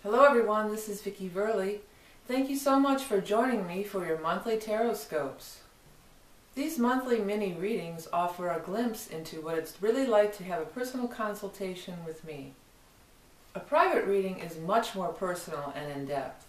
Hello everyone, this is Vicki Verley. Thank you so much for joining me for your monthly tarot scopes. These monthly mini readings offer a glimpse into what it's really like to have a personal consultation with me. A private reading is much more personal and in-depth.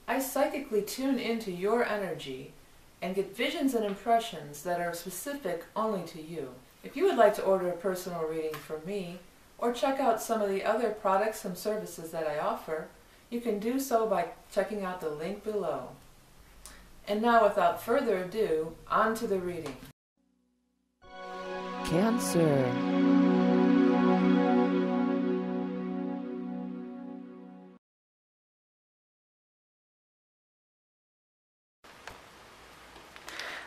I psychically tune into your energy and get visions and impressions that are specific only to you. If you would like to order a personal reading from me, or check out some of the other products and services that I offer, you can do so by checking out the link below. And now, without further ado, on to the reading. Cancer.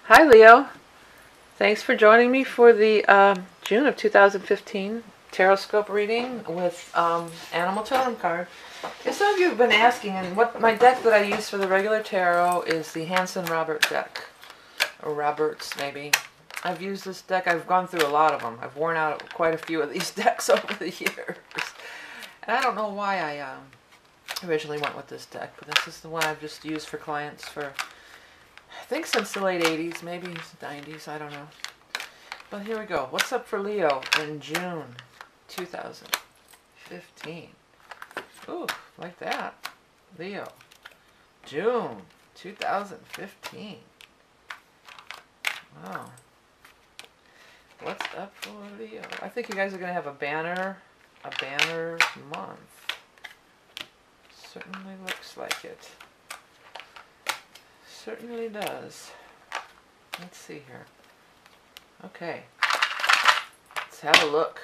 Hi Leo. Thanks for joining me for the June of 2015 Tarot Scope reading with Animal Totem card. Some of you have been asking, and what my deck that I use for the regular tarot is the Hanson-Robert deck. Or Roberts, maybe. I've used this deck. I've gone through a lot of them. I've worn out quite a few of these decks over the years. And I don't know why I originally went with this deck, but this is the one I've just used for clients for, I think, since the late 80s, maybe 90s, I don't know. But here we go. What's up for Leo in June 2015? Ooh, like that. Leo. June 2015. Wow. What's up for Leo? I think you guys are going to have a banner month. Certainly looks like it. Certainly does. Let's see here. Okay. Let's have a look.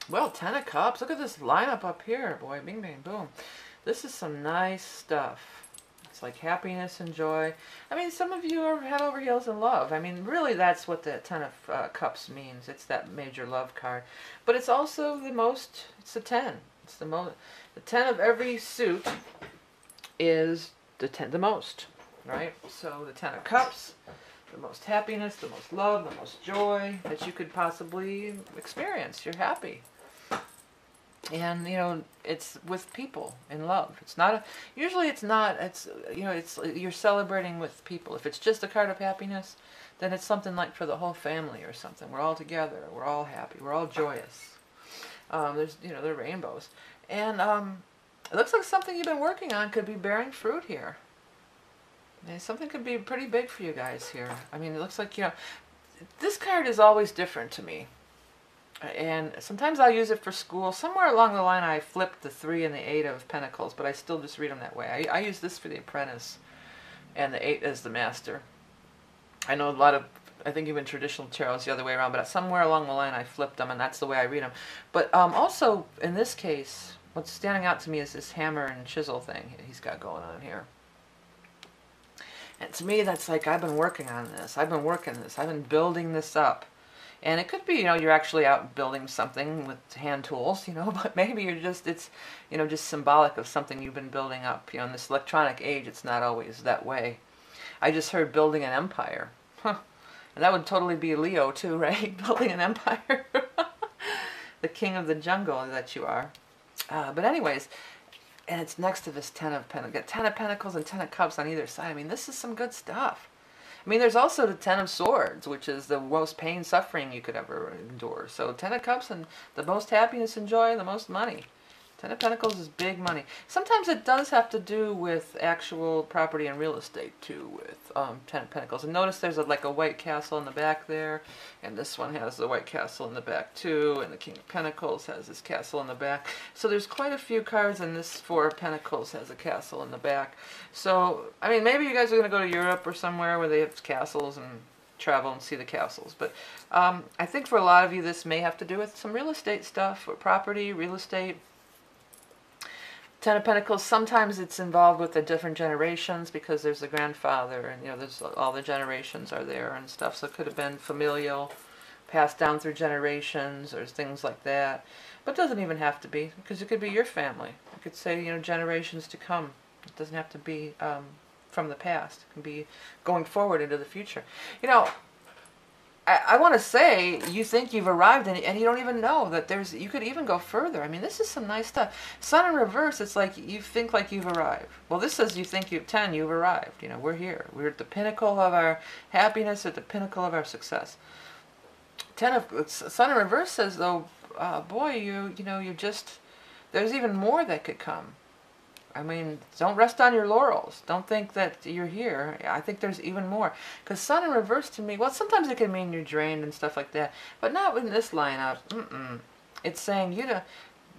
Well, 10 of Cups. Look at this lineup up here. Boy, bing, bang, boom. This is some nice stuff. It's like happiness and joy. I mean, some of you are head over heels in love. I mean, really, that's what the 10 of Cups means. It's that major love card. But it's also the most, it's the 10. It's the most, the 10 of every suit is the 10, the most, right? So the 10 of Cups, the most happiness, the most love, the most joy that you could possibly experience. You're happy. And, you know, it's with people in love. It's not a, usually it's not, it's, you know, it's, you're celebrating with people. If it's just a card of happiness, then it's something like for the whole family or something. We're all together. We're all happy. We're all joyous. There's, you know, there are rainbows. And it looks like something you've been working on could be bearing fruit here. And something could be pretty big for you guys here. I mean, it looks like, you know, this card is always different to me. And sometimes I'll use it for school. Somewhere along the line I flipped the 3 and the 8 of Pentacles, but I still just read them that way. I use this for the Apprentice and the 8 as the Master. I know a lot of, I think even traditional tarot is the other way around, but somewhere along the line I flipped them and that's the way I read them. But also, in this case, what's standing out to me is this hammer and chisel thing he's got going on here. And to me, that's like, I've been working on this. I've been working this. I've been building this up. And it could be, you know, you're actually out building something with hand tools, you know, but maybe you're just, it's, you know, just symbolic of something you've been building up. You know, in this electronic age, it's not always that way. I just heard building an empire. Huh. And that would totally be Leo too, right? Building an empire. The king of the jungle that you are. But anyways, and it's next to this 10 of Pentacles. Got 10 of Pentacles and 10 of Cups on either side. I mean, this is some good stuff. I mean, there's also the 10 of Swords, which is the most pain, suffering you could ever endure. So 10 of Cups and the most happiness and joy, the most money. 10 of Pentacles is big money. Sometimes it does have to do with actual property and real estate, too, with 10 of Pentacles. And notice there's like a white castle in the back there, and this one has the white castle in the back, too, and the King of Pentacles has this castle in the back. So there's quite a few cards, and this 4 of Pentacles has a castle in the back. So, I mean, maybe you guys are going to go to Europe or somewhere where they have castles and travel and see the castles. But I think for a lot of you, this may have to do with some real estate stuff, or property, real estate. 10 of Pentacles, sometimes it's involved with the different generations because there's the grandfather and, you know, there's all the generations are there and stuff. So it could have been familial, passed down through generations or things like that. But it doesn't even have to be, because it could be your family. You could say, you know, generations to come. It doesn't have to be from the past. It can be going forward into the future. You know, I want to say you think you've arrived and you don't even know that you could even go further. I mean, this is some nice stuff. Sun in reverse, it's like you think like you've arrived. Well, this says you think 10, you've arrived. You know, we're here. We're at the pinnacle of our happiness, at the pinnacle of our success. 10 of Sun in reverse says though, boy, you know, you just, there's even more that could come. I mean, don't rest on your laurels. Don't think that you're here. I think there's even more. Because Sun in reverse to me, well, sometimes it can mean you're drained and stuff like that. But not in this lineup. It's saying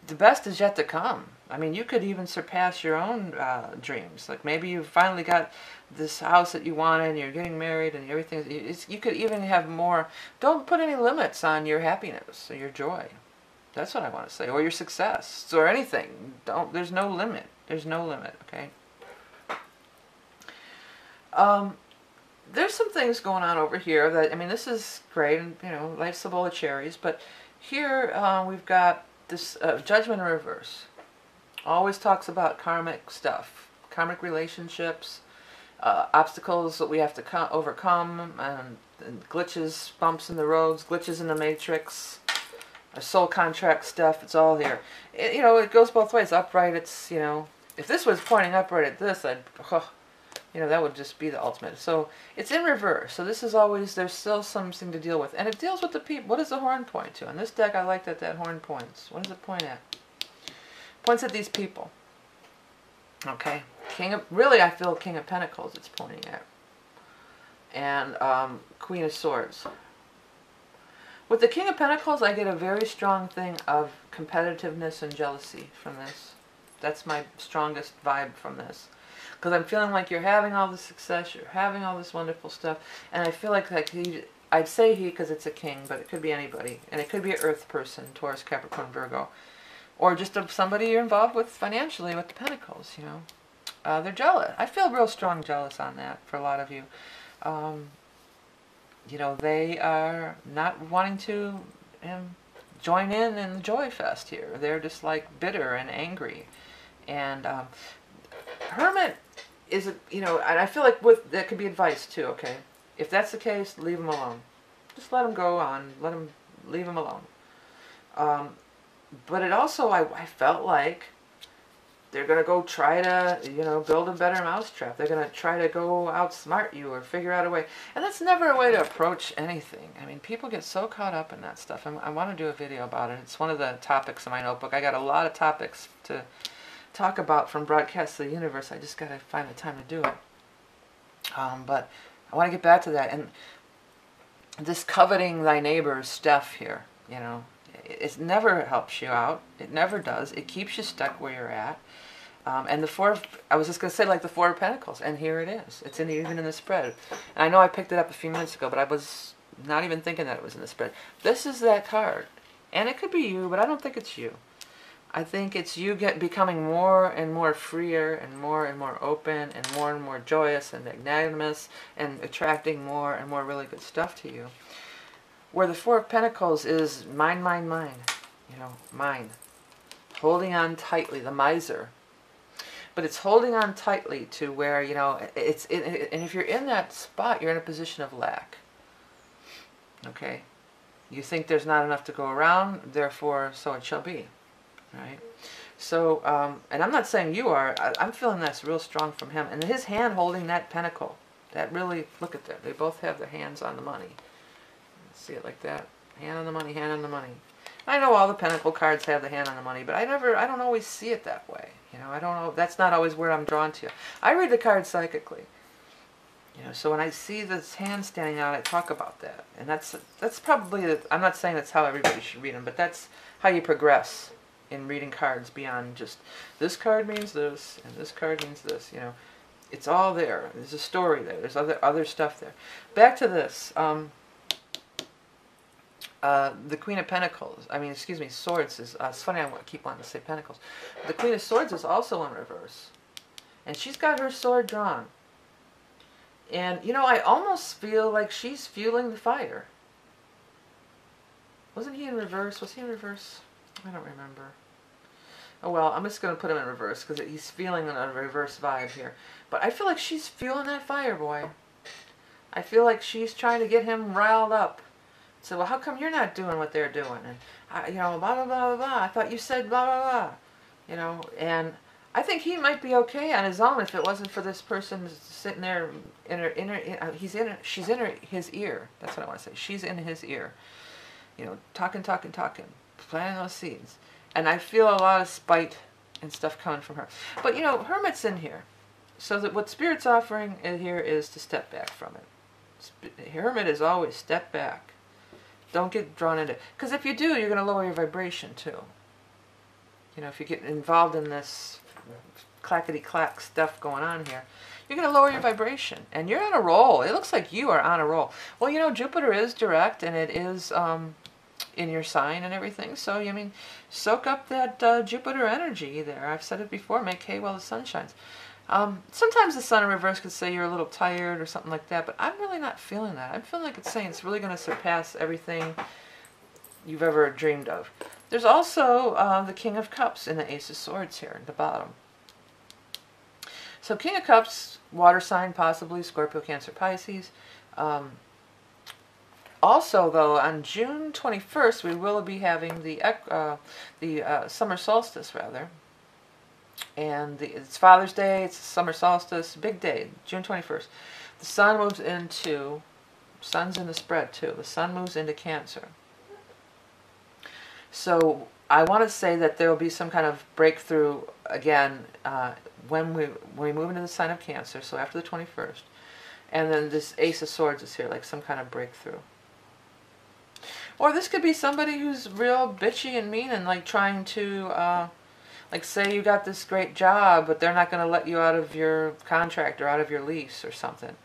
the best is yet to come. I mean, you could even surpass your own dreams. Like maybe you finally got this house that you wanted and you're getting married and everything. You could even have more. Don't put any limits on your happiness or your joy. That's what I want to say. Or your success or anything. There's no limit. There's no limit, okay? There's some things going on over here that, I mean, this is great, and, you know, life's a bowl of cherries, but here we've got this Judgment in reverse. Always talks about karmic stuff, karmic relationships, obstacles that we have to overcome, and glitches, bumps in the roads, glitches in the matrix, our soul contract stuff. It's all here. You know, it goes both ways. Upright, it's, you know, if this was pointing upright at this, you know, that would just be the ultimate. So it's in reverse. So this is always, there's still something to deal with. And it deals with the people. What does the horn point to? On this deck, I like that horn points. What does it point at? Points at these people. Okay. Really, I feel King of Pentacles it's pointing at. And Queen of Swords. With the King of Pentacles, I get a very strong thing of competitiveness and jealousy from this. That's my strongest vibe from this. Because I'm feeling like you're having all this success, you're having all this wonderful stuff, and I feel like I'd say he because it's a king, but it could be anybody. And it could be an earth person, Taurus, Capricorn, Virgo. Or just somebody you're involved with financially with the Pentacles, you know. They're jealous. I feel real strong jealous on that for a lot of you. You know, they are not wanting to join in the joy fest here. They're just like bitter and angry. And Hermit is, you know, and I feel like that could be advice too, okay? If that's the case, leave them alone. Just let them go on. Leave them alone. But it also, I felt like they're going to go try to, you know, build a better mousetrap. They're going to try to go outsmart you or figure out a way. And that's never a way to approach anything. I mean, people get so caught up in that stuff. I want to do a video about it. It's one of the topics in my notebook. I got a lot of topics to talk about from Broadcast to the Universe. I just got to find the time to do it. But I want to get back to that. And this coveting thy neighbor's stuff here, you know, it never helps you out. It never does. It keeps you stuck where you're at. And I was just going to say like the Four of Pentacles, and here it is. It's even in the spread. And I know I picked it up a few minutes ago, but I was not even thinking that it was in the spread. This is that card. And it could be you, but I don't think it's you. I think it's you becoming more and more freer and more open and more joyous and magnanimous and attracting more and more really good stuff to you. Where the Four of Pentacles is mine, you know, mine. Holding on tightly, the miser. But it's holding on tightly to where, you know, and if you're in that spot, you're in a position of lack. Okay? You think there's not enough to go around, therefore, so it shall be. Right? So, and I'm not saying you are, I'm feeling that's real strong from him. And his hand holding that pentacle, that really, look at that. They both have their hands on the money. See it like that. Hand on the money, hand on the money. I know all the Pentacle cards have the hand on the money, but I don't always see it that way. You know, I don't know, that's not always where I'm drawn to. I read the cards psychically. You know, so when I see this hand standing out, I talk about that. And that's probably, I'm not saying that's how everybody should read them, but that's how you progress in reading cards beyond just, this card means this, and this card means this, you know. It's all there. There's a story there. There's other stuff there. Back to this. The Queen of Pentacles, Swords is, it's funny I keep wanting to say Pentacles. The Queen of Swords is also in reverse. And she's got her sword drawn. And, you know, I almost feel like she's fueling the fire. Wasn't he in reverse? Was he in reverse? I don't remember. Oh well, I'm just going to put him in reverse because he's feeling a reverse vibe here. But I feel like she's fueling that fire, boy. I feel like she's trying to get him riled up. So, well, how come you're not doing what they're doing? And, you know, blah, blah, blah, blah, blah. I thought you said blah, blah, blah. You know, and I think he might be okay on his own if it wasn't for this person sitting there in her, she's in his ear. That's what I want to say. She's in his ear. You know, talking, planting those seeds. And I feel a lot of spite and stuff coming from her. But, you know, Hermit's in here. So that what Spirit's offering in here is to step back from it. Hermit is always step back. Don't get drawn into it. Because if you do, you're going to lower your vibration too. You know, if you get involved in this clackety-clack stuff going on here, you're going to lower your vibration. And you're on a roll. It looks like you are on a roll. Well, you know, Jupiter is direct, and it is in your sign and everything. So, I mean, soak up that Jupiter energy there. I've said it before, make hay while the sun shines. Sometimes the sun in reverse could say you're a little tired or something like that, but I'm really not feeling that. I'm feeling like it's saying it's really going to surpass everything you've ever dreamed of. There's also the King of Cups in the Ace of Swords here at the bottom. So King of Cups, water sign, possibly Scorpio, Cancer, Pisces. Also, though, on June 21st, we will be having the summer solstice, rather. And it's Father's Day, it's summer solstice, big day, June 21st. The sun moves into, sun's in the spread too, the sun moves into Cancer. So I want to say that there will be some kind of breakthrough again when we move into the sign of Cancer, so after the 21st. And then this Ace of Swords is here, like some kind of breakthrough. Or this could be somebody who's real bitchy and mean and like trying to... like say you got this great job, but they're not going to let you out of your contract or out of your lease or something.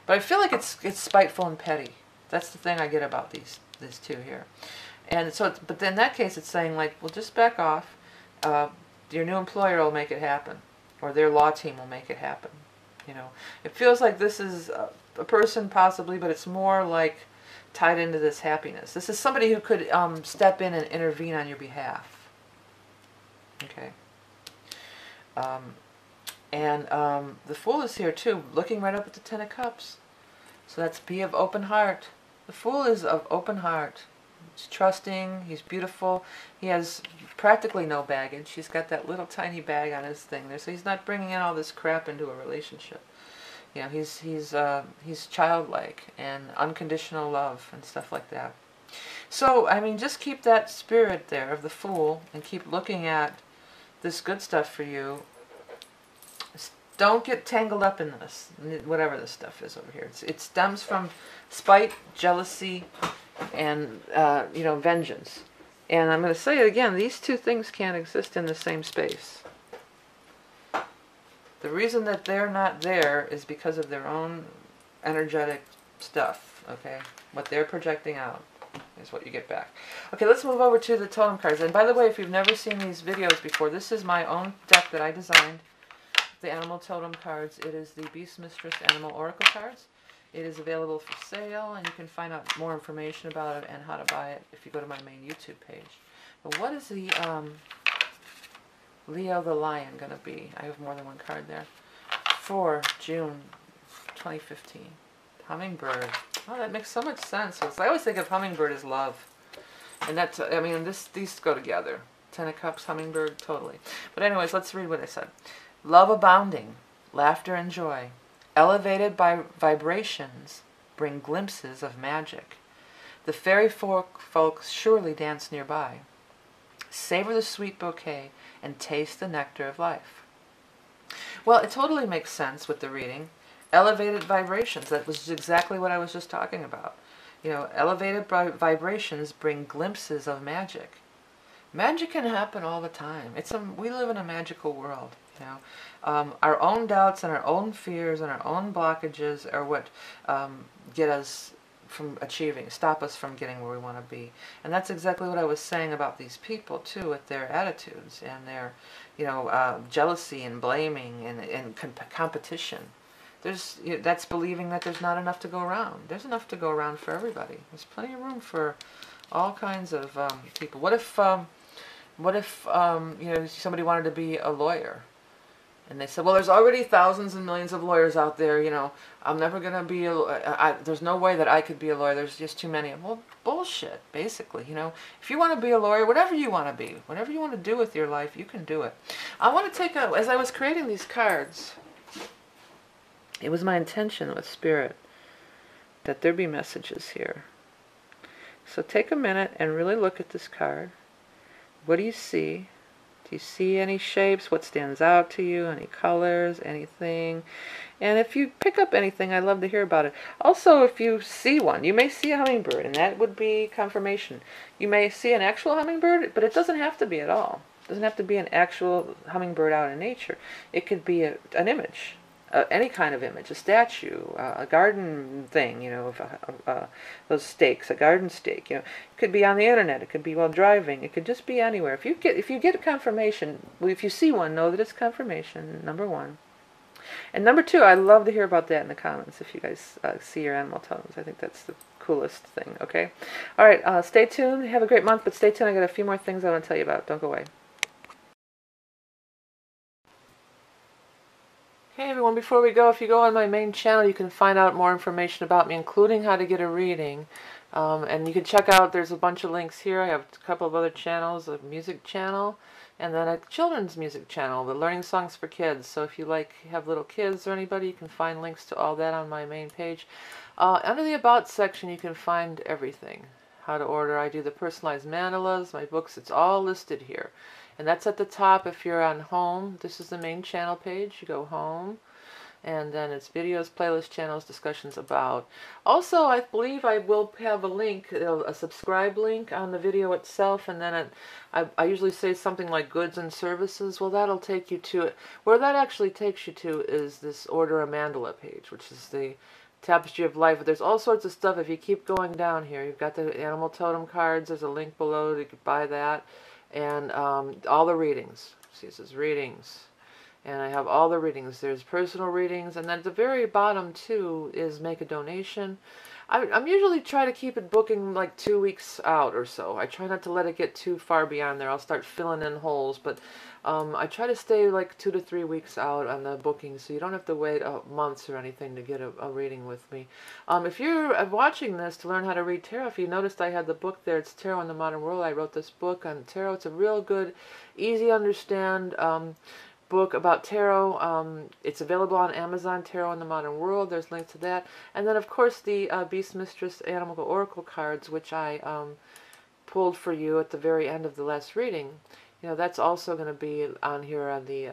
But I feel like it's spiteful and petty. That's the thing I get about these two here. And so, but in that case, it's saying like, well, just back off. Your new employer will make it happen, or their law team will make it happen. You know, it feels like this is a person possibly, but it's more like tied into this happiness. This is somebody who could step in and intervene on your behalf. Okay. The Fool is here too, looking right up at the Ten of Cups. So that's be of open heart. The Fool is of open heart. He's trusting, he's beautiful. He has practically no baggage. He's got that little tiny bag on his thing there, so he's not bringing in all this crap into a relationship. You know, he's childlike and unconditional love and stuff like that. So, I mean, just keep that spirit there of the Fool and keep looking at this good stuff for you. Don't get tangled up in this, whatever this stuff is over here. It stems from spite, jealousy, and, you know, vengeance. And I'm going to say it again, these two things can't exist in the same space. The reason that they're not there is because of their own energetic stuff, okay? What they're projecting out is what you get back. Okay, let's move over to the totem cards. And by the way, if you've never seen these videos before, this is my own deck that I designed. The animal totem cards. It is the Beast Mistress Animal Oracle cards. It is available for sale, and you can find out more information about it and how to buy it if you go to my main YouTube page. But what is the Leo the Lion going to be? I have more than one card there. For June 2015. Hummingbird. Oh, that makes so much sense. I always think of hummingbird as love. And that's, I mean, these go together. Ten of Cups, hummingbird, totally. But anyways, let's read what I said. Love abounding, laughter and joy, elevated by vibrations, bring glimpses of magic. The fairy folks surely dance nearby. Savor the sweet bouquet and taste the nectar of life. Well, it totally makes sense with the reading. Elevated vibrations, that was exactly what I was just talking about. You know, elevated vibrations bring glimpses of magic. Magic can happen all the time. We live in a magical world. You know, our own doubts and our own fears and our own blockages are what get us from achieving, stop us from getting where we want to be. And that's exactly what I was saying about these people too, with their attitudes and their, you know, jealousy and blaming and competition. That's believing that there's not enough to go around. There's enough to go around for everybody. There's plenty of room for all kinds of people. What if you know, somebody wanted to be a lawyer? And they said, well, there's already thousands and millions of lawyers out there, you know, I'm never going to be, there's no way that I could be a lawyer, there's just too many. Well, bullshit, basically, you know. If you want to be a lawyer, whatever you want to be, whatever you want to do with your life, you can do it. I want to take a, as I was creating these cards, it was my intention with Spirit that there be messages here. So take a minute and really look at this card. What do you see? Do you see any shapes? What stands out to you? Any colors? Anything? And if you pick up anything, I'd love to hear about it. Also, if you see one, you may see a hummingbird, and that would be confirmation. You may see an actual hummingbird, but it doesn't have to be at all. It doesn't have to be an actual hummingbird out in nature. It could be an image. Any kind of image, a statue, a garden thing, you know, those stakes, a garden stake, you know, it could be on the internet, it could be while driving, it could just be anywhere. If you get confirmation, if you see one, know that it's confirmation, number one. And number two, I'd love to hear about that in the comments if you guys see your animal totems. I think that's the coolest thing, okay? All right, stay tuned. Have a great month, but stay tuned. I got a few more things I want to tell you about. Don't go away. Hey everyone, before we go, if you go on my main channel, you can find out more information about me, including how to get a reading. And you can check out, there's a bunch of links here. I have a couple of other channels, a music channel, and then a children's music channel, the Learning Songs for Kids. So if you have little kids or anybody, you can find links to all that on my main page. Under the About section, you can find everything. How to order, I do the personalized mandalas, my books, it's all listed here. And that's at the top if you're on home. This is the main channel page. You go home, and then it's videos, playlists, channels, discussions about. Also, I believe I will have a link, a subscribe link on the video itself, and then I usually say something like goods and services. Well, that'll take you to it. Where that actually takes you to is this Order a Mandala page, which is the Tapestry of Life. But there's all sorts of stuff. If you keep going down here, you've got the animal totem cards. There's a link below to buy that. And all the readings. See, it says readings. And I have all the readings. There's personal readings. And then at the very bottom, too, is make a donation. I'm usually trying to keep it booking like 2 weeks out or so. I try not to let it get too far beyond there. I'll start filling in holes. But I try to stay like 2 to 3 weeks out on the booking, so you don't have to wait months or anything to get a reading with me. If you're watching this to learn how to read tarot, if you noticed I had the book there, it's Tarot in the Modern World. I wrote this book on tarot. It's a real good, easy to understand book about tarot. It's available on Amazon, Tarot in the Modern World. There's links to that. And then, of course, the Beast Mistress Animal Oracle cards, which I pulled for you at the very end of the last reading. You know, that's also going to be on here on the,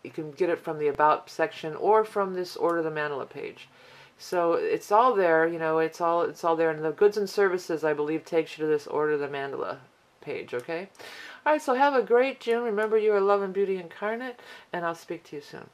you can get it from the About section or from this Order the Mandala page. So it's all there, you know, it's all there. And the goods and services, I believe, takes you to this Order the Mandala page, okay? All right, so have a great June. Remember, you are love and beauty incarnate, and I'll speak to you soon.